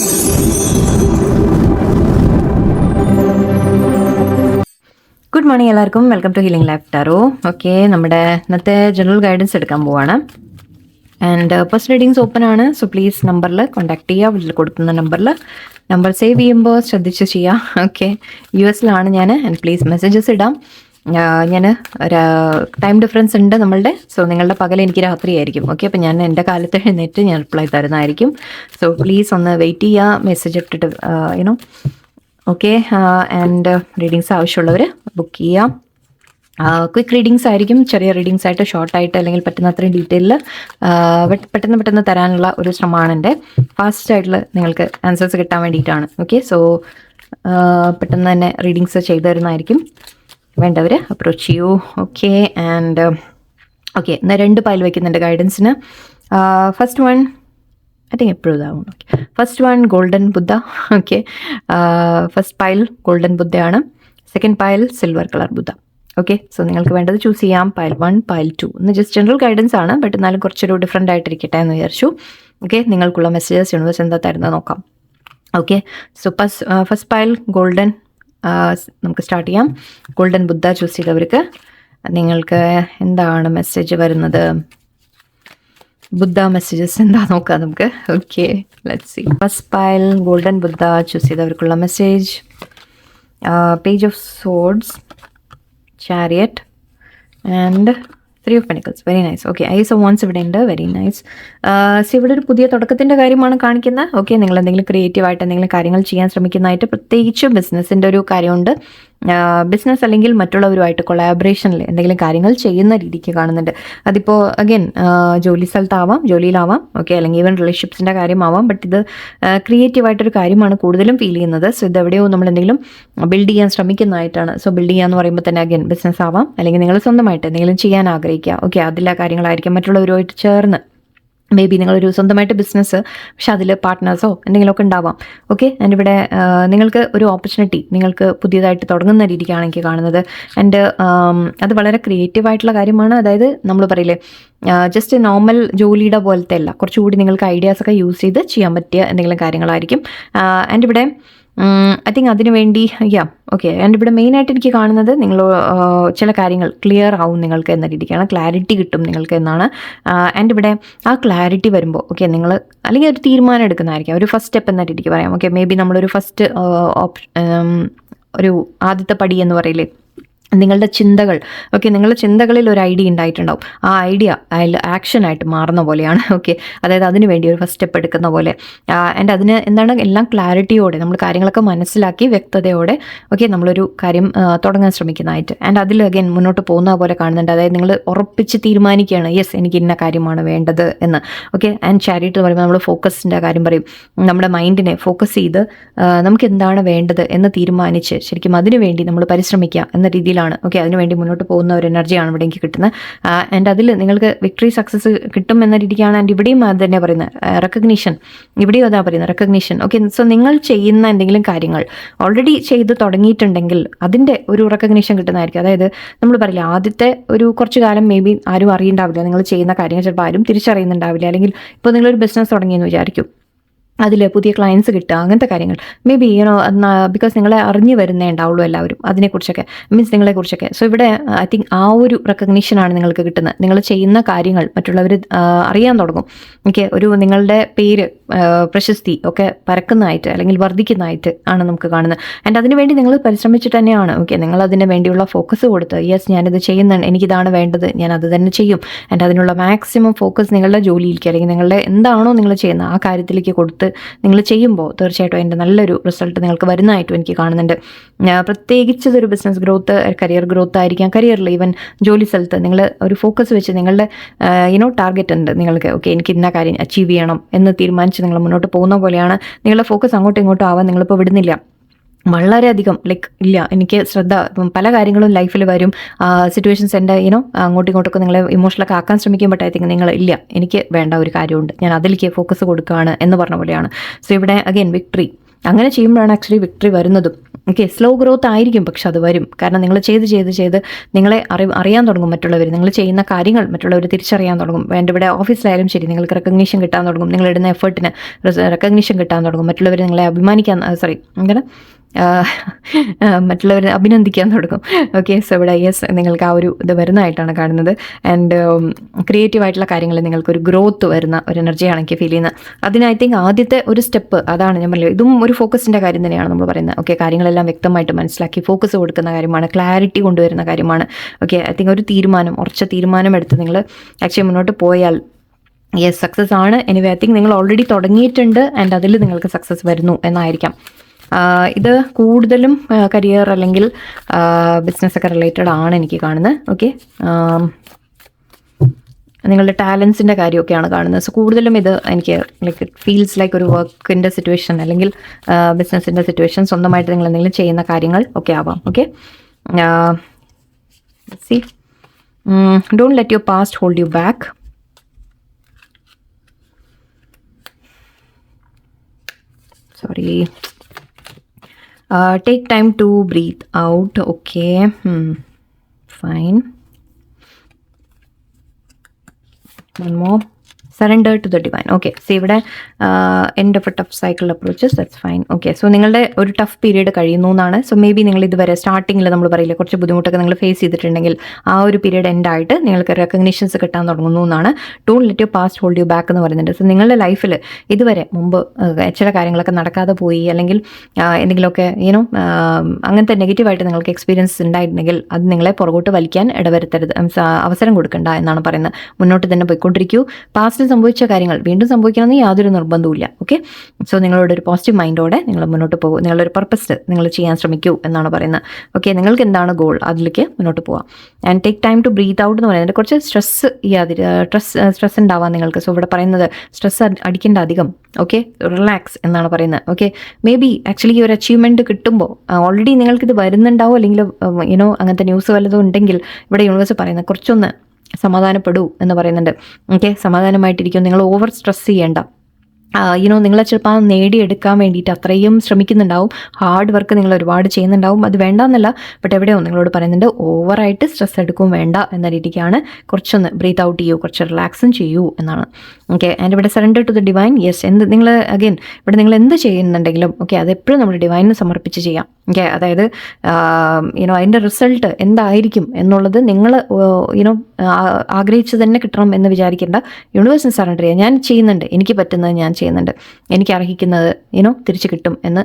Good morning എല്ലാവർക്കും. Welcome to healing life tarot. Okay, നമ്മുടെ ഇന്നത്തെ ജനറൽ ഗൈഡൻസ് എടുക്കാൻ പോവാണ്. ആൻഡ് ഫസ്റ്റ് റീഡിങ്സ് ഓപ്പൺ ആണ്. സോ പ്ലീസ് നമ്പറിൽ കോൺടാക്ട് ചെയ്യുക. ഇതിൽ കൊടുക്കുന്ന നമ്പർ സേവ് ചെയ്യുമ്പോൾ ശ്രദ്ധിച്ച് ചെയ്യാം. ഓക്കെ, US ഞാൻ. ആൻഡ് പ്ലീസ് മെസ്സേജസ് ഇടാം. ഞാൻ ഒരു ടൈം ഡിഫറൻസ് ഉണ്ട് നമ്മളുടെ. സോ നിങ്ങളുടെ പകൽ എനിക്ക് രാത്രിയായിരിക്കും. ഓക്കെ, അപ്പോൾ ഞാൻ എൻ്റെ കാലത്ത് എഴുന്നേറ്റ് ഞാൻ റിപ്ലൈ തരുന്നതായിരിക്കും. സോ പ്ലീസ് ഒന്ന് വെയിറ്റ് ചെയ്യുക, മെസ്സേജ് ഇട്ടിട്ട് യുനോ. ഓക്കെ, ആൻഡ് റീഡിങ്സ് ആവശ്യമുള്ളവർ ബുക്ക് ചെയ്യാം. ക്വിക്ക് റീഡിങ്സ് ആയിരിക്കും, ചെറിയ റീഡിങ്സ് ആയിട്ട്, ഷോർട്ടായിട്ട്, അല്ലെങ്കിൽ പറ്റുന്ന അത്രയും ഡീറ്റെയിലിൽ പെട്ടെന്ന് തരാനുള്ള ഒരു ശ്രമമാണ് എൻ്റെ. ഫാസ്റ്റായിട്ടുള്ള നിങ്ങൾക്ക് ആൻസേഴ്സ് കിട്ടാൻ വേണ്ടിയിട്ടാണ്. ഓക്കെ, സോ പെട്ടെന്ന് തന്നെ റീഡിങ്സ് ചെയ്തു തരുന്നതായിരിക്കും. വേണ്ടവർ അപ്രോച്ച് ചെയ്യൂ. ഓക്കെ, ആൻഡ് ഓക്കെ, എന്നാൽ 2 പൈൽ വയ്ക്കുന്നുണ്ട് ഗൈഡൻസിന്. ഫസ്റ്റ് വൺ I think എപ്പോഴും ഇതാവും. Okay, first one golden Buddha. Okay, first pile golden ബുദ്ധയാണ്. Second pile silver colour Buddha. Okay, so നിങ്ങൾക്ക് വേണ്ടത് ചൂസ് ചെയ്യാം. Pile 1, pile 2. ഇന്ന് ജസ്റ്റ് ജനറൽ ഗൈഡൻസ് ആണ്, ബട്ട് എന്നാലും കുറച്ചൊരു ഡിഫറെൻ്റ് ആയിട്ടിരിക്കട്ടെ എന്ന് വിചാരിച്ചു. ഓക്കെ, നിങ്ങൾക്കുള്ള മെസ്സേജസ് യൂണിവേഴ്സ് എന്താ തരുന്നത് നോക്കാം. Okay, so first pile golden, നമുക്ക് സ്റ്റാർട്ട് ചെയ്യാം. ഗോൾഡൻ ബുദ്ധ ചൂസ് ചെയ്തവർക്ക് നിങ്ങൾക്ക് എന്താണ് മെസ്സേജ് വരുന്നത്? ബുദ്ധ മെസ്സേജസ് എന്താ നോക്കാം നമുക്ക്. Okay, let's see. First pile golden Buddha choose ചെയ്തവർക്കുള്ള message: page of swords, chariot and 3 of Pentacles. Very nice. Okay, ace of wands ഇവിടെ ഉണ്ട്. Very nice. ഇവിടെ ഒരു പുതിയ തുടക്കത്തിൻ്റെ കാര്യമാണ് കാണിക്കുന്നത്. ഓക്കെ, നിങ്ങൾ എന്തെങ്കിലും ക്രിയേറ്റീവായിട്ട് എന്തെങ്കിലും കാര്യങ്ങൾ ചെയ്യാൻ ശ്രമിക്കുന്നതായിട്ട്, പ്രത്യേകിച്ച് ബിസിനസ്സിൻ്റെ ഒരു കാര്യമുണ്ട്. ബിസിനസ് അല്ലെങ്കിൽ മറ്റുള്ളവരുമായിട്ട് കൊളാബറേഷനിൽ എന്തെങ്കിലും കാര്യങ്ങൾ ചെയ്യുന്ന രീതിക്ക് കാണുന്നുണ്ട്. അതിപ്പോൾ അഗൈൻ ജോലി സ്ഥലത്താവാം, ജോലിയിലാവാം. ഓക്കെ, അല്ലെങ്കിൽ ഈവൻ റിലേഷൻഷിപ്സിൻ്റെ കാര്യമാവാം. ബട്ട് ഇത് ക്രിയേറ്റീവായിട്ടൊരു കാര്യമാണ് കൂടുതലും ഫീൽ ചെയ്യുന്നത്. സോ ഇതെവിടെയോ നമ്മൾ എന്തെങ്കിലും ബിൽഡ് ചെയ്യാൻ ശ്രമിക്കുന്നതായിട്ടാണ്. സോ ബിൽഡ് ചെയ്യാന്ന് പറയുമ്പോൾ തന്നെ അഗൈൻ ബിസിനസ് ആവാം, അല്ലെങ്കിൽ നിങ്ങൾ സ്വന്തമായിട്ട് എന്തെങ്കിലും ചെയ്യാൻ ആഗ്രഹിക്കുക. ഓക്കെ, അതിലെ കാര്യങ്ങളായിരിക്കും. മറ്റുള്ളവരുമായിട്ട് ചേർന്ന് മേ ബി നിങ്ങളൊരു സ്വന്തമായിട്ട് ബിസിനസ്, പക്ഷെ അതിൽ പാർട്ട്നേഴ്സോ എന്തെങ്കിലുമൊക്കെ ഉണ്ടാവാം. ഓക്കെ, ആൻഡ് ഇവിടെ നിങ്ങൾക്ക് ഒരു ഓപ്പർച്യൂണിറ്റി നിങ്ങൾക്ക് പുതിയതായിട്ട് തുടങ്ങുന്ന രീതിക്കാണ് എനിക്ക് കാണുന്നത്. ആൻഡ് അത് വളരെ ക്രിയേറ്റീവായിട്ടുള്ള കാര്യമാണ്. അതായത് നമ്മൾ പറയില്ലേ, ജസ്റ്റ് നോർമൽ ജോലിയുടെ പോലത്തെ അല്ല, കുറച്ചുകൂടി നിങ്ങൾക്ക് ഐഡിയാസൊക്കെ യൂസ് ചെയ്ത് ചെയ്യാൻ പറ്റിയ എന്തെങ്കിലും കാര്യങ്ങളായിരിക്കും. ആൻഡ് ഇവിടെ ഐ തിങ്ക് അതിനു വേണ്ടി ഓക്കെ. ആൻഡ് ഇവിടെ മെയിനായിട്ട് എനിക്ക് കാണുന്നത് നിങ്ങൾ ചില കാര്യങ്ങൾ ക്ലിയർ ആവും നിങ്ങൾക്ക് എന്ന രീതിക്കാണ്, ക്ലാരിറ്റി കിട്ടും നിങ്ങൾക്ക് എന്നാണ്. ആൻഡ് ഇവിടെ ആ ക്ലാരിറ്റി വരുമ്പോൾ ഓക്കെ, നിങ്ങൾ അല്ലെങ്കിൽ ഒരു തീരുമാനം എടുക്കുന്നതായിരിക്കും, ഒരു ഫസ്റ്റ് സ്റ്റെപ്പ് എന്ന രീതിക്ക് പറയാം. ഓക്കെ, മേ ബി നമ്മളൊരു ഫസ്റ്റ് ഒരു ആദ്യത്തെ പടി എന്ന് പറയില്ലേ, നിങ്ങളുടെ ചിന്തകൾ. ഓക്കെ, നിങ്ങളുടെ ചിന്തകളിൽ ഒരു ഐഡിയ ഉണ്ടായിട്ടുണ്ടാവും. ആ ഐഡിയ അതിൽ ആക്ഷനായിട്ട് മാറുന്ന പോലെയാണ്. ഓക്കെ, അതായത് അതിന് വേണ്ടി ഒരു ഫസ്റ്റ് സ്റ്റെപ്പ് എടുക്കുന്ന പോലെ. ആൻഡ് അതിന് എന്താണ്, എല്ലാം ക്ലാരിറ്റിയോടെ നമ്മൾ കാര്യങ്ങളൊക്കെ മനസ്സിലാക്കി വ്യക്തതയോടെ ഓക്കെ നമ്മളൊരു കാര്യം തുടങ്ങാൻ ശ്രമിക്കുന്നതായിട്ട്. ആൻഡ് അതിൽ അഗൈൻ മുന്നോട്ട് പോകുന്ന പോലെ കാണുന്നുണ്ട്. അതായത് നിങ്ങൾ ഉറപ്പിച്ച് തീരുമാനിക്കുകയാണ്, യെസ് എനിക്ക് ഇന്ന കാര്യമാണ് വേണ്ടത് എന്ന്. ഓക്കെ, ആൻഡ് ചാരിറ്റി എന്ന് പറയുമ്പോൾ നമ്മൾ ഫോക്കസിൻ്റെ കാര്യം പറയും. നമ്മുടെ മൈൻഡിനെ ഫോക്കസ് ചെയ്ത് നമുക്ക് എന്താണ് വേണ്ടത് എന്ന് തീരുമാനിച്ച് ശരിക്കും അതിനു വേണ്ടി നമ്മൾ പരിശ്രമിക്കുക എന്ന രീതിയിൽ. ഓക്കെ, അതിനുവേണ്ടി മുന്നോട്ട് പോകുന്ന ഒരു എനർജിയാണ് ഇവിടെ എനിക്ക് കിട്ടുന്നത്. ആൻഡ് അതിൽ നിങ്ങൾക്ക് വിക്ടറി സക്സസ് കിട്ടും എന്ന രീതിക്കാണ്. ആൻഡ് ഇവിടെയും അത് തന്നെ പറയുന്നത്, റെക്കഗ്നീഷൻ. ഇവിടെയും അതാ പറയുന്നത്, റെക്കഗ്നീഷൻ. ഓക്കെ, സോ നിങ്ങൾ ചെയ്യുന്ന എന്തെങ്കിലും കാര്യങ്ങൾ ഓൾറെഡി ചെയ്ത് തുടങ്ങിയിട്ടുണ്ടെങ്കിൽ അതിൻ്റെ ഒരു റെക്കഗ്നീഷൻ കിട്ടുന്നതായിരിക്കും. അതായത് നമ്മൾ പറയില്ല, ആദ്യത്തെ ഒരു കുറച്ച് കാലം മേ ബി ആരും അറിയുണ്ടാവില്ല നിങ്ങൾ ചെയ്യുന്ന കാര്യങ്ങൾ, ചിലപ്പോൾ ആരും തിരിച്ചറിയുന്നുണ്ടാവില്ല. അല്ലെങ്കിൽ ഇപ്പോൾ നിങ്ങളൊരു ബിസിനസ് തുടങ്ങിയെന്ന് വിചാരിക്കും, അതിൽ പുതിയ ക്ലയൻസ് കിട്ടുക, അങ്ങനത്തെ കാര്യങ്ങൾ മേ ബി ബിക്കോസ് നിങ്ങളെ അറിഞ്ഞു വരുന്നേ ഉണ്ടാവുള്ളൂ എല്ലാവരും അതിനെക്കുറിച്ചൊക്കെ, മീൻസ് നിങ്ങളെക്കുറിച്ചൊക്കെ. സോ ഇവിടെ ഐ തിങ്ക് ആ ഒരു റെക്കഗ്നീഷനാണ് നിങ്ങൾക്ക് കിട്ടുന്നത്. നിങ്ങൾ ചെയ്യുന്ന കാര്യങ്ങൾ മറ്റുള്ളവർ അറിയാൻ തുടങ്ങും. ഓക്കെ, ഒരു നിങ്ങളുടെ പേര്, പ്രശസ്തി ഒക്കെ പരക്കുന്നതായിട്ട് അല്ലെങ്കിൽ വർദ്ധിക്കുന്നതായിട്ട് ആണ് നമുക്ക് കാണുന്നത്. ആൻഡ് അതിനുവേണ്ടി നിങ്ങൾ പരിശ്രമിച്ചിട്ട് തന്നെയാണ്. ഓക്കെ, നിങ്ങൾ അതിന് വേണ്ടിയുള്ള ഫോക്കസ് കൊടുത്ത്, യെസ് ഞാനിത് ചെയ്യുന്നുണ്ട്, എനിക്കിതാണ് വേണ്ടത്, ഞാൻ അത് തന്നെ ചെയ്യും. ആൻഡ് അതിനുള്ള മാക്സിമം ഫോക്കസ് നിങ്ങളുടെ ജോലിയിലേക്ക് അല്ലെങ്കിൽ നിങ്ങളുടെ എന്താണോ നിങ്ങൾ ചെയ്യുന്നത് ആ കാര്യത്തിലേക്ക് കൊടുത്ത് നിങ്ങൾ ചെയ്യുമ്പോൾ തീർച്ചയായിട്ടും അതിൻ്റെ നല്ലൊരു റിസൾട്ട് നിങ്ങൾക്ക് വരുന്നതായിട്ടും എനിക്ക് കാണുന്നുണ്ട്. പ്രത്യേകിച്ച് ഇതൊരു ബിസിനസ് ഗ്രോത്ത്, കരിയർ ഗ്രോത്ത് ആയിരിക്കാം, കരിയറിൽ ഈവൻ ജോലി സ്ഥലത്ത് നിങ്ങൾ ഒരു ഫോക്കസ് വെച്ച് നിങ്ങളുടെ ടാർഗറ്റ് ഉണ്ട് നിങ്ങൾക്ക്. ഓക്കെ, എനിക്ക് ഇന്ന കാര്യം അച്ചീവ് ചെയ്യണം എന്ന് തീരുമാനിച്ച് നിങ്ങൾ മുന്നോട്ട് പോകുന്ന പോലെയാണ്. നിങ്ങളുടെ ഫോക്കസ് അങ്ങോട്ടും ഇങ്ങോട്ടും ആവാൻ നിങ്ങളിപ്പോൾ വിടുന്നില്ല. വളരെയധികം ഇല്ല, എനിക്ക് ശ്രദ്ധ പല കാര്യങ്ങളും ലൈഫിൽ വരും, സിറ്റുവേഷൻസ് എൻ്റെ അങ്ങോട്ടും ഇങ്ങോട്ടൊക്കെ നിങ്ങളെ ഇമോഷണലൊക്കെ ആക്കാൻ ശ്രമിക്കും. ബട്ട് ഐ തിങ്ക് നിങ്ങൾ ഇല്ല, എനിക്ക് വേണ്ട ഒരു കാര്യമുണ്ട്, ഞാൻ അതിലേക്ക് ഫോക്കസ് കൊടുക്കുകയാണ് എന്ന് പറഞ്ഞ പോലെയാണ്. സോ ഇവിടെ അഗൈൻ വിക്ടറി. അങ്ങനെ ചെയ്യുമ്പോഴാണ് ആക്ച്വലി വിക്ടറി വരുന്നതും. ഓക്കെ, സ്ലോ ഗ്രോത്ത് ആയിരിക്കും, പക്ഷെ അത് വരും. കാരണം നിങ്ങൾ ചെയ്ത് നിങ്ങളെ അറിയാൻ തുടങ്ങും മറ്റുള്ളവർ. നിങ്ങൾ ചെയ്യുന്ന കാര്യങ്ങൾ മറ്റുള്ളവർ തിരിച്ചറിയാൻ തുടങ്ങും. എൻ്റെ ഇവിടെ ഓഫീസിലായാലും ശരി, നിങ്ങൾക്ക് റെക്കഗ്നീഷൻ കിട്ടാൻ തുടങ്ങും. നിങ്ങൾ ഇടുന്ന എഫേർട്ടിന് റെക്കഗ്നീഷൻ കിട്ടാൻ തുടങ്ങും. മറ്റുള്ളവർ നിങ്ങളെ അങ്ങനെ മറ്റുള്ളവരെ അഭിനന്ദിക്കാൻ തുടങ്ങും. ഓക്കെ, സോ ഇവിടെ യെസ്, നിങ്ങൾക്ക് ആ ഒരു ഇത് വരുന്നതായിട്ടാണ് കാണുന്നത്. ആൻഡ് ക്രിയേറ്റീവായിട്ടുള്ള കാര്യങ്ങളിൽ നിങ്ങൾക്കൊരു ഗ്രോത്ത് വരുന്ന ഒരു എനർജിയാണ് എനിക്ക് ഫീൽ ചെയ്യുന്നത്. അതിന് ഐ തിങ്ക് ആദ്യത്തെ ഒരു സ്റ്റെപ്പ് അതാണ് ഞാൻ പറയുന്നത്. ഇതും ഒരു ഫോക്കസിൻ്റെ കാര്യം തന്നെയാണ് നമ്മൾ പറയുന്നത്. ഓക്കെ, കാര്യങ്ങളെല്ലാം വ്യക്തമായിട്ട് മനസ്സിലാക്കി ഫോക്കസ് കൊടുക്കുന്ന കാര്യമാണ്, ക്ലാരിറ്റി കൊണ്ടുവരുന്ന കാര്യമാണ്. ഓക്കെ, ഐ തിങ്ക് ഒരു ഉറച്ച തീരുമാനം എടുത്ത് നിങ്ങൾ ആക്ച്വലി മുന്നോട്ട് പോയാൽ യെസ്, സക്സസ് ആണ്. എനിവേ ഐ തിങ്ക് നിങ്ങൾ ഓൾറെഡി തുടങ്ങിയിട്ടുണ്ട് ആൻഡ് അതിൽ നിങ്ങൾക്ക് സക്സസ് വരുന്നു എന്നായിരിക്കാം. ഇത് കൂടുതലും കരിയർ അല്ലെങ്കിൽ ബിസിനസ്സൊക്കെ റിലേറ്റഡ് ആണ് എനിക്ക് കാണുന്നത്. ഓക്കെ, നിങ്ങളുടെ ടാലൻസിൻ്റെ കാര്യമൊക്കെയാണ് കാണുന്നത്. സോ കൂടുതലും ഇത് എനിക്ക് ലൈക്ക് ഇറ്റ് ഫീൽസ് ലൈക്ക് ഒരു വർക്കിൻ്റെ സിറ്റുവേഷൻ അല്ലെങ്കിൽ ബിസിനസ്സിൻ്റെ സിറ്റുവേഷൻ, സ്വന്തമായിട്ട് നിങ്ങൾ എന്തെങ്കിലും ചെയ്യുന്ന കാര്യങ്ങൾ ഒക്കെ ആവാം. Okay, C don't let your past hold you back. Sorry, take time to breathe out. Okay, fine. One more. Surrender to the divine. Okay, so ഇവിടെ end of a tough cycle approaches, that's fine. Okay, so നിങ്ങളുടെ ഒരു tough period കഴിയുന്നു എന്നാണ്. So may be നിങ്ങൾ ഇതുവരെ സ്റ്റാർട്ടിങ്ങിൽ നമ്മൾ പറയില്ലേ കുറച്ച് ബുദ്ധിമുട്ടൊക്കെ നിങ്ങൾ ഫേസ് ചെയ്തിട്ടുണ്ടെങ്കിൽ ആ ഒരു പീരീഡ് എൻഡായിട്ട് നിങ്ങൾക്ക് റെക്കഗ്നീഷൻസ് കിട്ടാൻ തുടങ്ങുന്നു എന്നാണ്. Don't let your past hold you back എന്ന് പറയുന്നുണ്ട്. സോ നിങ്ങളുടെ ലൈഫിൽ ഇതുവരെ മുമ്പ് ചില കാര്യങ്ങളൊക്കെ നടക്കാതെ പോയി അല്ലെങ്കിൽ എന്തെങ്കിലുമൊക്കെ അങ്ങനത്തെ നെഗറ്റീവായിട്ട് നിങ്ങൾക്ക് എക്സ്പീരിയൻസ് ഉണ്ടായിട്ടുണ്ടെങ്കിൽ അത് നിങ്ങളെ പുറകോട്ട് വലിക്കാൻ ഇടവരുത്തരുത്, അവസരം കൊടുക്കണ്ട എന്നാണ് പറയുന്നത്. മുന്നോട്ട് തന്നെ പോയിക്കൊണ്ടിരിക്കൂ. പാസ്റ്റിൽ സംഭവിച്ച കാര്യങ്ങൾ വീണ്ടും സംഭവിക്കണമെന്ന് യാതൊരു നിർബന്ധവുമില്ല. ഓക്കെ, സോ നിങ്ങളോട് ഒരു പോസിറ്റീവ് മൈൻഡോടെ നിങ്ങൾ മുന്നോട്ട് പോകും. നിങ്ങളൊരു പർപ്പസ് നിങ്ങൾ ചെയ്യാൻ ശ്രമിക്കൂ എന്നാണ് പറയുന്നത്. ഓക്കെ, നിങ്ങൾക്ക് എന്താണ് ഗോൾ അതിലേക്ക് മുന്നോട്ട് പോവാം. And take time to breathe out എന്ന് പറയുന്നത് കുറച്ച് സ്ട്രെസ് ഉണ്ടാവാം നിങ്ങൾക്ക്. സോ ഇവിടെ പറയുന്നത് സ്ട്രെസ് അടിക്കേണ്ട അധികം. ഓക്കെ, റിലാക്സ് എന്നാണ് പറയുന്നത്. ഓക്കെ, മേ ബി ആക്ച്വലി ഈ ഒരു അച്ചീവ്മെൻറ്റ് കിട്ടുമ്പോൾ ഓൾറെഡി നിങ്ങൾക്കിത് വരുന്നുണ്ടാവും, അല്ലെങ്കിൽ അങ്ങനത്തെ ന്യൂസ് വല്ലതും ഉണ്ടെങ്കിൽ ഇവിടെ യൂണിവേഴ്സ് പറയുന്നത് കുറച്ചൊന്ന് സമാധാനപ്പെടൂ എന്ന് പറയുന്നുണ്ട്. ഓക്കെ, സമാധാനമായിട്ടിരിക്കും. നിങ്ങൾ ഓവർ സ്ട്രെസ് ചെയ്യേണ്ട. നിങ്ങളെ ചിലപ്പോൾ നേടിയെടുക്കാൻ വേണ്ടിയിട്ട് അത്രയും ശ്രമിക്കുന്നുണ്ടാവും, ഹാർഡ് വർക്ക് നിങ്ങൾ ഒരുപാട് ചെയ്യുന്നുണ്ടാവും. അത് വേണ്ടെന്നല്ല, ബട്ട് എവിടെയോ നിങ്ങളോട് പറയുന്നുണ്ട് ഓവറായിട്ട് സ്ട്രെസ് എടുക്കും വേണ്ട എന്ന രീതിക്കാണ്. കുറച്ചൊന്ന് ബ്രീത്ത് ഔട്ട് ചെയ്യൂ, കുറച്ച് റിലാക്സും ചെയ്യൂ എന്നാണ്. ഓക്കെ, ആൻഡ് ഇവിടെ surrender to the divine. Yes, നിങ്ങൾ അഗെയിൻ ഇവിടെ നിങ്ങൾ എന്ത് ചെയ്യുന്നുണ്ടെങ്കിലും ഓക്കെ അതെപ്പോഴും നമ്മൾ ഡിവൈനിന് സമർപ്പിച്ച് ചെയ്യാം. ഓക്കെ, അതായത് അതിൻ്റെ റിസൾട്ട് എന്തായിരിക്കും എന്നുള്ളത് നിങ്ങൾ ആഗ്രഹിച്ച് തന്നെ കിട്ടണം എന്ന് വിചാരിക്കേണ്ട. യൂണിവേഴ്സിന് സറണ്ടർ ചെയ്യുക. ഞാൻ ചെയ്യുന്നുണ്ട്, എനിക്ക് പറ്റുന്നത് ഞാൻ ചെയ്യുന്നുണ്ട്, എനിക്ക് അർഹിക്കുന്നത് തിരിച്ച് കിട്ടും എന്ന്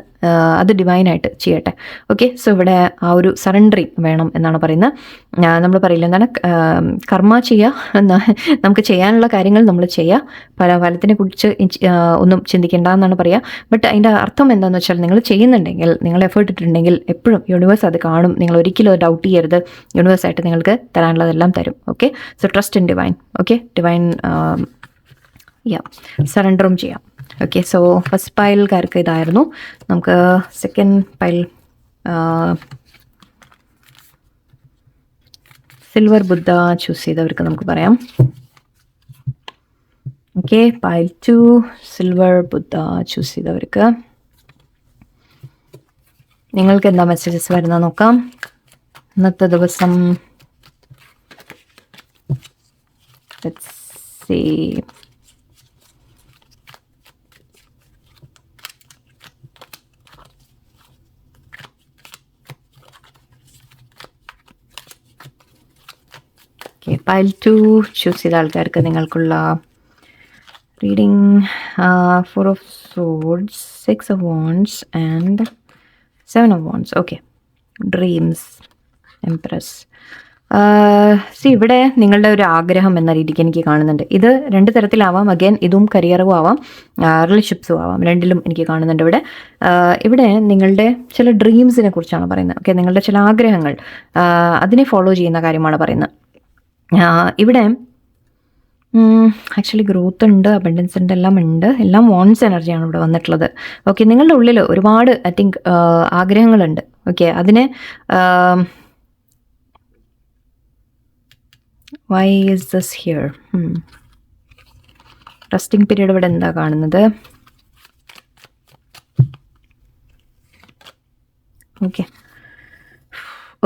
അത് ഡിവൈനായിട്ട് ചെയ്യട്ടെ. ഓക്കെ, സോ ഇവിടെ ആ ഒരു സറണ്ടറിങ് വേണം എന്നാണ് പറയുന്നത്. നമ്മൾ പറയില്ല എന്താണ് കർമ്മ ചെയ്യുക, നമുക്ക് ചെയ്യാനുള്ള കാര്യങ്ങൾ നമ്മൾ ചെയ്യുക, ഫലത്തിനെ കുറിച്ച് ഒന്നും ചിന്തിക്കേണ്ട എന്നാണ് പറയുക. ബട്ട് അതിൻ്റെ അർത്ഥം എന്താണെന്ന് വെച്ചാൽ നിങ്ങൾ ചെയ്യുന്നുണ്ടെങ്കിൽ, നിങ്ങൾ എഫേർട്ട് ഇട്ടിട്ടുണ്ടെങ്കിൽ എപ്പോഴും യൂണിവേഴ്സ് അത് കാണും. നിങ്ങൾ ഒരിക്കലും ഡൗട്ട് ചെയ്യരുത്, യൂണിവേഴ്സായിട്ട് നിങ്ങൾക്ക് തരാനുള്ളതെല്ലാം തരും. Okay, so trust in divine. Okay, divine സറണ്ടറും ചെയ്യാം. ഓക്കെ, സോ ഫസ്റ്റ് പൈൽക്കാർക്ക് ഇതായിരുന്നു. നമുക്ക് second pile silver Buddha choose ചെയ്തവർക്ക് നമുക്ക് പറയാം. Okay, pile 2 silver Buddha choose ചെയ്തവർക്ക് നിങ്ങൾക്ക് എന്താ മെസ്സേജസ് വരുന്നത് നോക്കാം. ഇന്നത്തെ ദിവസം let's see. Okay, pile 2 choose ചെയ്ത ആൾക്കാർക്ക് നിങ്ങൾക്കുള്ള reading 4 of swords, 6 of wands and 7 of wands. Okay, dreams, empress. ഇവിടെ നിങ്ങളുടെ ഒരു ആഗ്രഹം എന്ന രീതിക്ക് എനിക്ക് കാണുന്നുണ്ട്. ഇത് 2 തരത്തിലാവാം. അഗൈൻ ഇതും കരിയറും ആവാം, റിലേഷൻഷിപ്സും ആവാം, രണ്ടിലും എനിക്ക് കാണുന്നുണ്ട്. ഇവിടെ നിങ്ങളുടെ ചില ഡ്രീംസിനെ കുറിച്ചാണ് പറയുന്നത്. ഓക്കെ, നിങ്ങളുടെ ചില ആഗ്രഹങ്ങൾ അതിനെ ഫോളോ ചെയ്യുന്ന കാര്യമാണ് പറയുന്നത്. ഇവിടെ ആക്ച്വലി ഗ്രോത്ത് ഉണ്ട്, അബൻഡൻസ് ഉണ്ട്, എല്ലാം വോൺസ് എനർജിയാണ് ഇവിടെ വന്നിട്ടുള്ളത്. ഓക്കെ, നിങ്ങളുടെ ഉള്ളിൽ ഒരുപാട് ഐ തിങ്ക് ആഗ്രഹങ്ങളുണ്ട്. ഓക്കെ, അതിനെ why is this here? Resting period ഇവിടെ എന്താ കാണുന്നത്? ഓക്കെ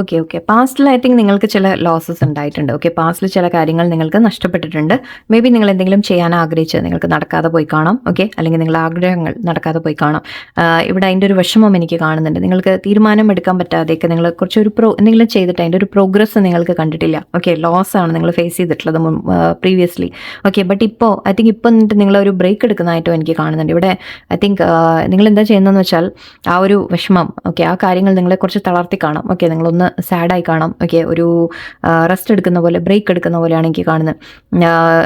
ഓക്കെ ഓക്കെ പാസ്റ്റിൽ ഐ തിങ്ക് നിങ്ങൾക്ക് ചില ലോസസ് ഉണ്ടായിട്ടുണ്ട്. ഓക്കെ, പാസ്റ്റിൽ ചില കാര്യങ്ങൾ നിങ്ങൾക്ക് നഷ്ടപ്പെട്ടിട്ടുണ്ട്. മേ ബി നിങ്ങൾ എന്തെങ്കിലും ചെയ്യാൻ ആഗ്രഹിച്ച് നിങ്ങൾക്ക് നടക്കാതെ പോയി കാണാം. ഓക്കെ, അല്ലെങ്കിൽ നിങ്ങളുടെ ആഗ്രഹങ്ങൾ നടക്കാതെ പോയി കാണാം. ഇവിടെ അതിൻ്റെ ഒരു വിഷമം എനിക്ക് കാണുന്നുണ്ട്. നിങ്ങൾക്ക് തീരുമാനം എടുക്കാൻ പറ്റാതെയൊക്കെ നിങ്ങൾ കുറച്ചൊരു എന്തെങ്കിലും ചെയ്തിട്ട് അതിൻ്റെ ഒരു പ്രോഗ്രസ് നിങ്ങൾക്ക് കണ്ടിട്ടില്ല. ഓക്കെ, ലോസ് ആണ് നിങ്ങൾ ഫേസ് ചെയ്തിട്ടുള്ളത് പ്രീവിയസ്ലി. ഓക്കെ, ബട്ട് ഇപ്പോൾ ഐ തിങ്ക് ഇപ്പോൾ എന്നിട്ട് നിങ്ങളൊരു ബ്രേക്ക് എടുക്കുന്നതായിട്ടും എനിക്ക് കാണുന്നുണ്ട്. ഇവിടെ ഐ തിങ്ക് നിങ്ങൾ എന്താ ചെയ്യുന്നതെന്ന് വെച്ചാൽ ആ ഒരു വിഷമം, ഓക്കെ, ആ കാര്യങ്ങൾ നിങ്ങളെ കുറച്ച് തളർത്തി കാണാം. ഓക്കെ, നിങ്ങളൊന്ന് സാഡായി കാണാം. ഓക്കെ, ഒരു റെസ്റ്റ് എടുക്കുന്ന പോലെ, ബ്രേക്ക് എടുക്കുന്ന പോലെയാണ് എനിക്ക് കാണുന്നത്.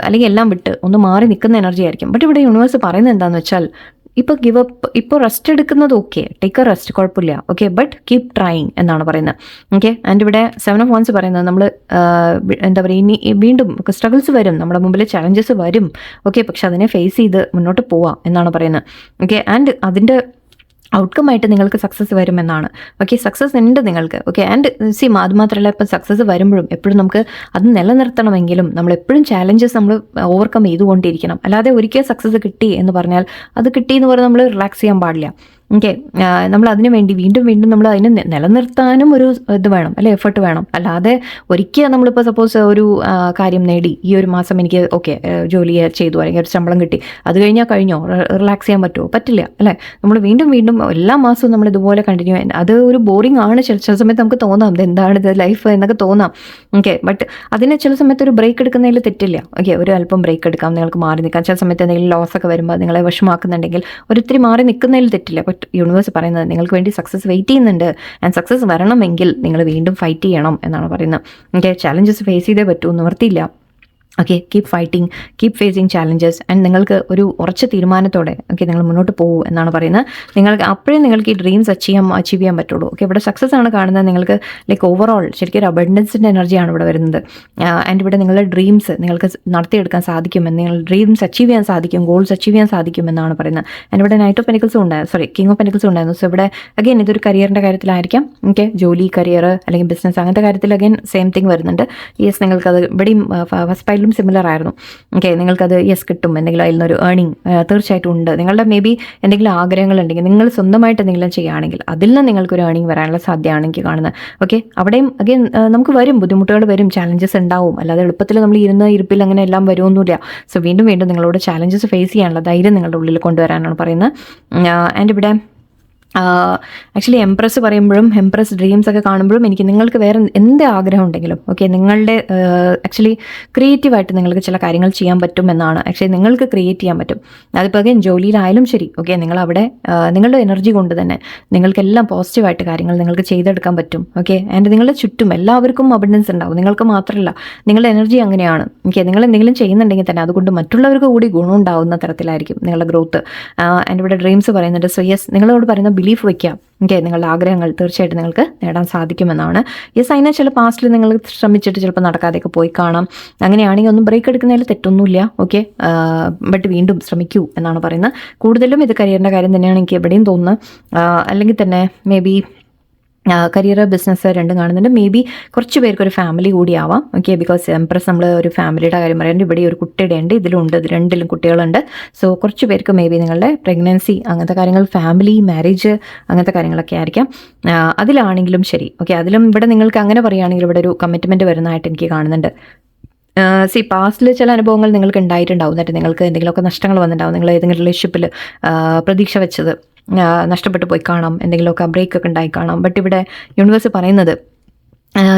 അല്ലെങ്കിൽ എല്ലാം വിട്ട് ഒന്ന് മാറി നിൽക്കുന്ന എനർജി ആയിരിക്കും. ബട്ട് ഇവിടെ യൂണിവേഴ്സ് പറയുന്നത് എന്താണെന്ന് വെച്ചാൽ ഇപ്പോൾ ഗിവ് അപ്പ്, ഇപ്പോൾ റെസ്റ്റ് എടുക്കുന്നത് ഓക്കെ, ടേക്ക് എ റെസ്റ്റ്, കുഴപ്പമില്ല. ഓക്കെ, ബട്ട് കീപ് ട്രൈയിങ് എന്നാണ് പറയുന്നത്. ഓക്കെ, ആൻഡ് ഇവിടെ 7 of Wands പറയുന്നത് നമ്മൾ എന്താ പറയുക, ഇനി വീണ്ടും സ്ട്രഗിൾസ് വരും, നമ്മുടെ മുമ്പിൽ ചലഞ്ചസ് വരും. ഓക്കെ, പക്ഷെ അതിനെ ഫേസ് ചെയ്ത് മുന്നോട്ട് പോവാം എന്നാണ് പറയുന്നത്. ഓക്കെ, ആൻഡ് അതിൻ്റെ ഔട്ട്കം ആയിട്ട് നിങ്ങൾക്ക് സക്സസ് വരുമെന്നാണ്. ഓക്കെ, സക്സസ് ഉണ്ട് നിങ്ങൾക്ക്. ഓക്കെ, ആൻഡ് അത് മാത്രമല്ല, ഇപ്പം സക്സസ് വരുമ്പോഴും എപ്പോഴും നമുക്ക് അത് നിലനിർത്തണമെങ്കിലും നമ്മൾ എപ്പോഴും ചാലഞ്ചസ് നമ്മൾ ഓവർകം ചെയ്തുകൊണ്ടിരിക്കണം. അല്ലാതെ ഒരിക്കൽ സക്സസ് കിട്ടി എന്ന് പറഞ്ഞാൽ അത് കിട്ടി എന്ന് പറഞ്ഞാൽ നമ്മൾ റിലാക്സ് ചെയ്യാൻ പാടില്ല. ഓക്കെ, നമ്മൾ അതിനു വേണ്ടി വീണ്ടും വീണ്ടും നമ്മൾ അതിനെ നിലനിർത്താനും ഒരു ഇത് വേണം, അല്ലെ, എഫേർട്ട് വേണം. അല്ലാതെ ഒരിക്കൽ നമ്മളിപ്പോൾ സപ്പോസ് ഒരു കാര്യം നേടി, ഈ ഒരു മാസം എനിക്ക് ഓക്കെ ജോലി ചെയ്തു അല്ലെങ്കിൽ ഒരു ശമ്പളം കിട്ടി, അത് കഴിഞ്ഞാൽ കഴിഞ്ഞോ, റിലാക്സ് ചെയ്യാൻ പറ്റുമോ? പറ്റില്ല, അല്ലേ? നമ്മൾ വീണ്ടും വീണ്ടും എല്ലാ മാസവും നമ്മൾ ഇതുപോലെ കണ്ടിന്യൂ, അത് ഒരു ബോറിംഗ് ആണ്. ചില സമയത്ത് നമുക്ക് തോന്നാം ഇത് എന്താണ് ഇത് ലൈഫ് എന്നൊക്കെ തോന്നാം. ഓക്കെ, ബട്ട് അതിന് ചില സമയത്ത് ഒരു ബ്രേക്ക് എടുക്കുന്നതിൽ തെറ്റില്ല. ഓക്കെ, ഒരു അല്പം ബ്രേക്ക് എടുക്കാം, നിങ്ങൾക്ക് മാറി നിൽക്കാം. ചില സമയത്ത് എന്തെങ്കിലും ലോസ് ഒക്കെ വരുമ്പോൾ നിങ്ങളെ വിഷമാക്കുന്നുണ്ടെങ്കിൽ ഒരിത്തിരി മാറി നിൽക്കുന്നതിൽ തെറ്റില്ല. ബട്ട് യൂണിവേഴ്സ് പറയുന്നത് നിങ്ങൾക്ക് വേണ്ടി സക്സസ് വെയിറ്റ് ചെയ്യുന്നുണ്ട്. ആൻഡ് സക്സസ് വരണമെങ്കിൽ നിങ്ങൾ വീണ്ടും ഫൈറ്റ് ചെയ്യണം എന്നാണ് പറയുന്നത്. ഓക്കെ, ചാലഞ്ചസ് ഫേസ് ചെയ്തേ പറ്റൂ, നിവർത്തിയില്ല. Okay, keep fighting, keep facing challenges. And നിങ്ങൾക്ക് ഒരു ഉറച്ച തീരുമാനത്തോടെ ഓക്കെ നിങ്ങൾ മുന്നോട്ട് പോകൂ എന്നാണ് പറയുന്നത്. നിങ്ങൾക്ക് അപ്പോഴേ നിങ്ങൾക്ക് ഈ ഡ്രീംസ് അച്ചീവ് ചെയ്യാൻ പറ്റുള്ളൂ. ഓക്കെ, ഇവിടെ സക്സസ് ആണ് കാണുന്നത്. നിങ്ങൾക്ക് ലൈക്ക് ഓവറോൾ ശരിക്കും ഒരു അബണ്ടൻസിൻ്റെ എനർജിയാണ് ഇവിടെ വരുന്നത്. ആൻഡ് ഇവിടെ നിങ്ങളുടെ ഡ്രീംസ് നിങ്ങൾക്ക് നടത്തിയെടുക്കാൻ സാധിക്കുമെന്ന്, നിങ്ങളുടെ ഡ്രീംസ് അച്ചീവ് ചെയ്യാൻ സാധിക്കും, ഗോൾസ് അച്ചീവ് ചെയ്യാൻ സാധിക്കുമെന്നാണ് പറയുന്നത്. ആൻഡ് ഇവിടെ നൈറ്റ് ഓഫ് പെനിക്കിൾസും ഉണ്ടായിരുന്നു, കിങ് ഓഫ് പെനിക്കിൾസും ഉണ്ടായിരുന്നു. സോ ഇവിടെ അഗൈൻ ഇതൊരു കരിയറിൻ്റെ കാര്യത്തിലായിരിക്കാം. ഓക്കെ, ജോലി, കരിയർ അല്ലെങ്കിൽ ബിസിനസ് അങ്ങനത്തെ കാര്യത്തിൽ അഗൈൻ സെയിം തിങ് വരുന്നുണ്ട്. യെസ്, നിങ്ങൾക്കത് ഇവിടെയും ഫസ്റ്റ് പൈലും സിമിലർ ആയിരുന്നു. ഓക്കെ, നിങ്ങൾക്കത് യെസ് കിട്ടും, എന്തെങ്കിലും അതിൽ നിന്നൊരു ഏർണിംഗ് തീർച്ചയായിട്ടും ഉണ്ട്. നിങ്ങളുടെ മേ ബി എന്തെങ്കിലും ആഗ്രഹങ്ങൾ ഉണ്ടെങ്കിൽ, നിങ്ങൾ സ്വന്തമായിട്ട് എന്തെങ്കിലും ചെയ്യുകയാണെങ്കിൽ അതിൽ നിന്ന് നിങ്ങൾക്കൊരു ഏർണിംഗ് വരാനുള്ള സാധ്യതയാണ് എനിക്ക് കാണുന്നത്. ഓക്കെ, അവിടെയും അഗൈൻ നമുക്ക് വരും, ബുദ്ധിമുട്ടുകൾ വരും, ചാലഞ്ചസ് ഉണ്ടാവും. അല്ലാതെ എളുപ്പത്തിൽ നമ്മൾ ഇരിപ്പിൽ അങ്ങനെ എല്ലാം വരുമൊന്നുമില്ല. സോ വീണ്ടും വീണ്ടും നിങ്ങളോട് ചാലഞ്ചസ് ഫേസ് ചെയ്യാനുള്ള ധൈര്യം നിങ്ങളുടെ ഉള്ളിൽ കൊണ്ടുവരാനാണ് പറയുന്നത്. ആൻഡ് ഇവിടെ ആക്ച്വലി എംപ്രസ് പറയുമ്പോഴും എംപ്രസ് ഡ്രീംസ് ഒക്കെ കാണുമ്പോഴും എനിക്ക് നിങ്ങൾക്ക് വേറെ എന്ത് ആഗ്രഹം ഉണ്ടെങ്കിലും ഓക്കെ നിങ്ങളുടെ ആക്ച്വലി ക്രിയേറ്റീവായിട്ട് നിങ്ങൾക്ക് ചില കാര്യങ്ങൾ ചെയ്യാൻ പറ്റും എന്നാണ്. ആക്ച്വലി നിങ്ങൾക്ക് ക്രിയേറ്റ് ചെയ്യാൻ പറ്റും. അതിപ്പോൾ അഗൈൻ ജോലിയിലായാലും ശരി ഓക്കെ, നിങ്ങളവിടെ നിങ്ങളുടെ എനർജി കൊണ്ട് തന്നെ നിങ്ങൾക്കെല്ലാം പോസിറ്റീവായിട്ട് കാര്യങ്ങൾ നിങ്ങൾക്ക് ചെയ്തെടുക്കാൻ പറ്റും. ഓക്കെ, ആൻഡ് നിങ്ങളുടെ ചുറ്റും എല്ലാവർക്കും അബണ്ടൻസ് ഉണ്ടാവും, നിങ്ങൾക്ക് മാത്രമല്ല. നിങ്ങളുടെ എനർജി അങ്ങനെയാണ്. ഓക്കെ, നിങ്ങൾ എന്തെങ്കിലും ചെയ്യുന്നുണ്ടെങ്കിൽ തന്നെ അതുകൊണ്ട് മറ്റുള്ളവർക്ക് കൂടി ഗുണം ഉണ്ടാവുന്ന തരത്തിലായിരിക്കും നിങ്ങളുടെ ഗ്രോത്ത്. ആൻഡ് ഇവിടെ ഡ്രീംസ് പറയുന്നുണ്ട്. സോ യെസ്, നിങ്ങളോട് പറയുന്ന ബിലീഫ് വയ്ക്കാം. ഓക്കെ, നിങ്ങളുടെ ആഗ്രഹങ്ങൾ തീർച്ചയായിട്ടും നിങ്ങൾക്ക് നേടാൻ സാധിക്കുമെന്നാണ്. യെസ്, അതിനെ ചില പാസ്റ്റിൽ നിങ്ങൾ ശ്രമിച്ചിട്ട് ചിലപ്പോൾ നടക്കാതെയൊക്കെ പോയി കാണാം. അങ്ങനെയാണെങ്കിൽ ഒന്നും ബ്രേക്ക് എടുക്കുന്നതിൽ തെറ്റൊന്നുമില്ല. ഓക്കെ, ബട്ട് വീണ്ടും ശ്രമിക്കൂ എന്നാണ് പറയുന്നത്. കൂടുതലും ഇത് കരിയറിൻ്റെ കാര്യം തന്നെയാണ് എനിക്ക് എവിടെയും തോന്നുന്നത്. അല്ലെങ്കിൽ തന്നെ മേ ബി കരിയർ, ബിസിനസ് രണ്ടും കാണുന്നുണ്ട്. മേ ബി കുറച്ച് പേർക്ക് ഒരു ഫാമിലി കൂടിയാവാം. ഓക്കെ, ബിക്കോസ് എംപ്രസ് നമ്മൾ ഒരു ഫാമിലിയുടെ കാര്യം പറയുന്നുണ്ട്. ഇവിടെ ഒരു കുട്ടിയുടെ ഉണ്ട്, ഇതിലുണ്ട്, ഇത് രണ്ടിലും കുട്ടികളുണ്ട്. സോ കുറച്ച് പേർക്ക് മേ ബി നിങ്ങളുടെ പ്രഗ്നൻസി അങ്ങനത്തെ കാര്യങ്ങൾ, ഫാമിലി, മാരേജ് അങ്ങനത്തെ കാര്യങ്ങളൊക്കെ ആയിരിക്കാം. അതിലാണെങ്കിലും ശരി ഓക്കെ, അതിലും ഇവിടെ നിങ്ങൾക്ക് അങ്ങനെ പറയുകയാണെങ്കിൽ ഇവിടെ ഒരു കമ്മിറ്റ്മെൻറ്റ് വരുന്നതായിട്ട് എനിക്ക് കാണുന്നുണ്ട്. പാസ്റ്റിൽ ചില അനുഭവങ്ങൾ നിങ്ങൾക്ക് ഉണ്ടായിട്ടുണ്ടാവും, എന്നിട്ട് നിങ്ങൾക്ക് എന്തെങ്കിലുമൊക്കെ നഷ്ടങ്ങൾ വന്നിട്ടുണ്ടാവും. നിങ്ങൾ ഏതെങ്കിലും റിലേഷൻഷിപ്പിൽ പ്രതീക്ഷ വെച്ചത് നഷ്ടപ്പെട്ടു പോയി കാണാം, എന്തെങ്കിലുമൊക്കെ ബ്രേക്കൊക്കെ ഉണ്ടായി കാണാം. ബട്ട് ഇവിടെ യൂണിവേഴ്സ് പറയുന്നത്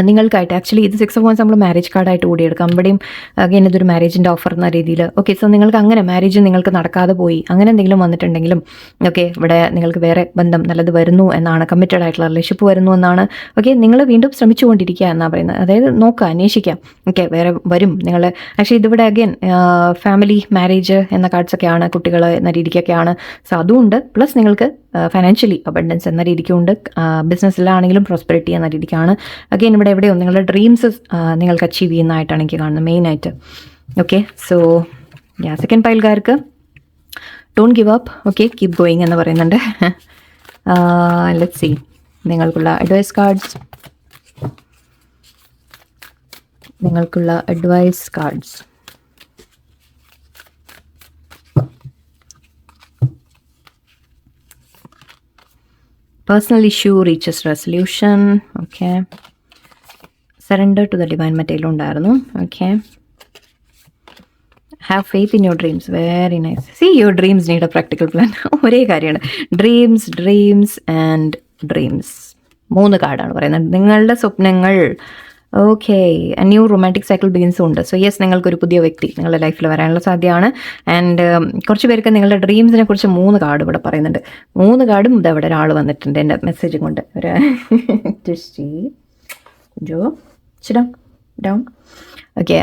നിങ്ങൾക്കായിട്ട് ആക്ച്വലി ഇത് 6 of Wands നമ്മൾ മാരേജ് കാർഡായിട്ട് കൂടി എടുക്കാം. ഇവിടെയും അഗൈൻ ഇതൊരു മാരേജിൻ്റെ ഓഫർ എന്ന രീതിയിൽ. ഓക്കെ, സോ നിങ്ങൾക്ക് അങ്ങനെ മാരേജ് നിങ്ങൾക്ക് നടക്കാതെ പോയി അങ്ങനെ എന്തെങ്കിലും വന്നിട്ടുണ്ടെങ്കിലും ഓക്കെ, ഇവിടെ നിങ്ങൾക്ക് വേറെ ബന്ധം നല്ലത് വരുന്നു എന്നാണ്, കമ്മിറ്റഡ് ആയിട്ടുള്ള റിലേഷൻഷിപ്പ് വരുന്നു എന്നാണ്. ഓക്കെ, നിങ്ങൾ വീണ്ടും ശ്രമിച്ചുകൊണ്ടിരിക്കുക എന്നാണ് പറയുന്നത്. അതായത് നോക്കുക, അന്വേഷിക്കാം. ഓക്കെ, വേറെ വരും. നിങ്ങൾ ആക്ച്വലി ഇതിവിടെ അഗൈൻ ഫാമിലി, മാരേജ് എന്ന കാർഡ്സൊക്കെയാണ്, കുട്ടികൾ എന്ന രീതിക്കൊക്കെയാണ്. സോ അതുമുണ്ട്. പ്ലസ് നിങ്ങൾക്ക് ഫൈനാൻഷ്യലി അബണ്ടൻസ് എന്ന രീതിക്കുണ്ട്. ബിസിനസ്സിലാണെങ്കിലും പ്രോസ്പെരിറ്റി എന്ന രീതിക്കാണ്. അഗൈൻ ഇവിടെ എവിടെയോ നിങ്ങളുടെ ഡ്രീംസ് നിങ്ങൾക്ക് അച്ചീവ് ചെയ്യുന്നതായിട്ടാണ് എനിക്ക് കാണുന്നത് മെയിനായിട്ട്. ഓക്കെ, സോ സെക്കൻഡ് പൈൽക്കാർക്ക് don't give up. Okay, keep going എന്ന് പറയുന്നുണ്ട്. ലെറ്റ്സ് സീ നിങ്ങൾക്കുള്ള advice cards. Personal issue reaches resolution. Okay, surrender to the divine മറ്റേലും ഉണ്ടായിരുന്നു. Okay, have faith in your dreams. Very nice. See your dreams need a practical plan. ഒരേ കാര്യമാണ്. Dreams and dreams. 3 കാർഡാണ് പറയുന്നത്. നിങ്ങളുടെ സ്വപ്നങ്ങൾ. Okay, new romantic cycle ബിഗിൻസും ഉണ്ട്. So yes, നിങ്ങൾക്കൊരു പുതിയ വ്യക്തി നിങ്ങളുടെ ലൈഫിൽ വരാനുള്ള സാധ്യതയാണ്. ആൻഡ് കുറച്ച് പേർക്ക് നിങ്ങളുടെ ഡ്രീംസിനെ കുറിച്ച് 3 കാർഡ് ഇവിടെ പറയുന്നുണ്ട്. 3 കാർഡും ഇത് അവിടെ ഒരാൾ വന്നിട്ടുണ്ട് എൻ്റെ മെസ്സേജ് കൊണ്ട്. ഒരു ജോ ഡൗൺ. ഓക്കെ,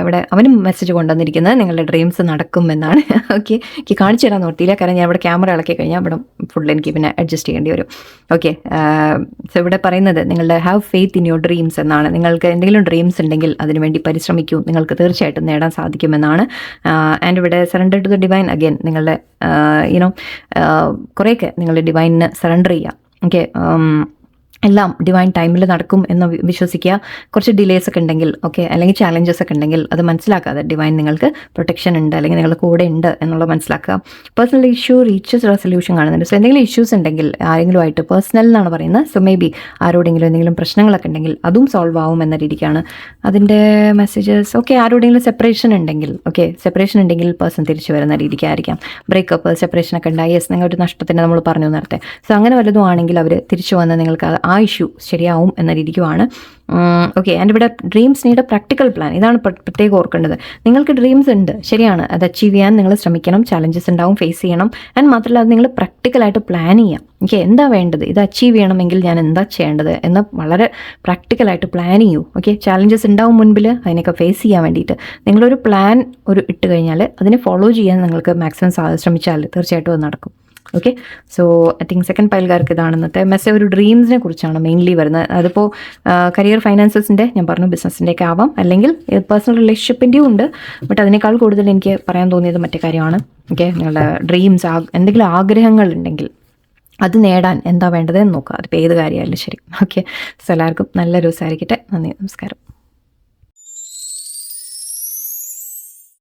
ഇവിടെ അവനും മെസ്സേജ് കൊണ്ടുവന്നിരിക്കുന്നത് നിങ്ങളുടെ ഡ്രീംസ് നടക്കും എന്നാണ്. ഓക്കെ, എനിക്ക് കാണിച്ചു തരാൻ നോർത്തിയില്ല, കാരണം ഞാൻ ഇവിടെ ക്യാമറ ഇളക്കി കഴിഞ്ഞാൽ ഇവിടെ ഫുൾ എനിക്ക് പിന്നെ അഡ്ജസ്റ്റ് ചെയ്യേണ്ടി വരും. ഓക്കെ, സോ ഇവിടെ പറയുന്നത് നിങ്ങളുടെ have faith in your dreams എന്നാണ്. നിങ്ങൾക്ക് എന്തെങ്കിലും ഡ്രീംസ് ഉണ്ടെങ്കിൽ അതിനുവേണ്ടി പരിശ്രമിക്കൂ, നിങ്ങൾക്ക് തീർച്ചയായിട്ടും നേടാൻ സാധിക്കുമെന്നാണ്. ആൻഡ് ഇവിടെ surrender to the divine. Again നിങ്ങളുടെ കുറേയൊക്കെ നിങ്ങൾ ഡിവൈനിന് സറണ്ടർ ചെയ്യുക. ഓക്കെ, എല്ലാം ഡിവൈൻ ടൈമിൽ നടക്കും എന്ന് വിശ്വസിക്കുക. കുറച്ച് ഡിലേസ് ഒക്കെ ഉണ്ടെങ്കിൽ, ഓക്കെ, അല്ലെങ്കിൽ ചാലഞ്ചസ് ഒക്കെ ഉണ്ടെങ്കിൽ അത് മനസ്സിലാക്കാതെ ഡിവൈൻ നിങ്ങൾക്ക് പ്രൊട്ടക്ഷൻ ഉണ്ട്, അല്ലെങ്കിൽ നിങ്ങളുടെ കൂടെ ഉണ്ട് എന്നുള്ളത് മനസ്സിലാക്കുക. പേഴ്സണൽ ഇഷ്യൂ റീച്ചസ് റെസൊല്യൂഷൻ കാണുന്നുണ്ട്. സോ എന്തെങ്കിലും ഇഷ്യൂസ് ഉണ്ടെങ്കിൽ ആരെങ്കിലും ആയിട്ട് പേഴ്സണൽ എന്നാണ് പറയുന്നത്. സോ മേ ബി ആരോടെങ്കിലും എന്തെങ്കിലും പ്രശ്നങ്ങളൊക്കെ ഉണ്ടെങ്കിൽ അതും സോൾവ് ആവും എന്ന രീതിക്കാണ് അതിൻ്റെ മെസ്സേജസ്. ഓക്കെ, ആരോടെങ്കിലും സെപ്പറേഷൻ ഉണ്ടെങ്കിൽ, ഓക്കെ, സെപ്പറേഷൻ ഉണ്ടെങ്കിൽ പേഴ്സൺ തിരിച്ചു വരുന്ന രീതിക്കായിരിക്കാം. ബ്രേക്കപ്പ്, സെപ്പറേഷനൊക്കെ ഉണ്ടായി, യെസ്, നിങ്ങളൊരു നഷ്ടത്തിന് നമ്മൾ പറഞ്ഞു നേരത്തെ. സോ അങ്ങനെ വല്ലതും ആണെങ്കിൽ അവർ തിരിച്ചു വന്ന് നിങ്ങൾക്ക് ആ ഇഷ്യൂ ശരിയാവും എന്ന രീതിക്കുമാണ്. ഓക്കെ, ആൻഡ് ഇവിടെ dreams need a practical plan. ഇതാണ് പ്രത്യേകം ഓർക്കേണ്ടത്. നിങ്ങൾക്ക് ഡ്രീംസ് ഉണ്ട്, ശരിയാണ്, അത് അച്ചീവ് ചെയ്യാൻ നിങ്ങൾ ശ്രമിക്കണം. ചാലഞ്ചസ് ഉണ്ടാവും, ഫേസ് ചെയ്യണം. ആൻഡ് മാത്രമല്ല അത് നിങ്ങൾ പ്രാക്ടിക്കലായിട്ട് പ്ലാൻ ചെയ്യാം. ഓക്കെ, എന്താ വേണ്ടത്, ഇത് അച്ചീവ് ചെയ്യണമെങ്കിൽ ഞാൻ എന്താ ചെയ്യേണ്ടത് എന്ന് വളരെ പ്രാക്ടിക്കലായിട്ട് പ്ലാൻ ചെയ്യൂ. ഓക്കെ, ചാലഞ്ചസ് ഉണ്ടാവും മുൻപിൽ, അതിനൊക്കെ ഫേസ് ചെയ്യാൻ വേണ്ടിയിട്ട് നിങ്ങളൊരു പ്ലാൻ ഇട്ട് കഴിഞ്ഞാൽ അതിനെ ഫോളോ ചെയ്യാൻ നിങ്ങൾക്ക് മാക്സിമം ശ്രമിച്ചാൽ തീർച്ചയായിട്ടും അത് നടക്കും. Okay, so I think second പൈൽകാർക്ക് ഇതാണ് ഇന്നത്തെ മെസ്സേജ്. ഒരു ഡ്രീംസിനെ കുറിച്ചാണ് മെയിൻലി വരുന്നത്. അതിപ്പോൾ കരിയർ, ഫൈനാൻസസിൻ്റെ, ഞാൻ പറഞ്ഞു ബിസിനസ്സിൻ്റെ ഒക്കെ ആവാം, അല്ലെങ്കിൽ പേഴ്സണൽ റിലേഷൻഷിപ്പിൻ്റെയും ഉണ്ട്. ബട്ട് അതിനേക്കാൾ കൂടുതൽ എനിക്ക് പറയാൻ തോന്നിയത് മറ്റേ കാര്യമാണ്. ഓക്കെ, നിങ്ങളുടെ ഡ്രീംസ്, എന്തെങ്കിലും ആഗ്രഹങ്ങൾ ഉണ്ടെങ്കിൽ അത് നേടാൻ എന്താ വേണ്ടതെന്ന് നോക്കുക. അതിപ്പോൾ ഏത് കാര്യമായാലും ശരി. ഓക്കെ, സോ എല്ലാവർക്കും നല്ലൊരു ദിവസമായിരിക്കട്ടെ. നന്ദി, നമസ്കാരം.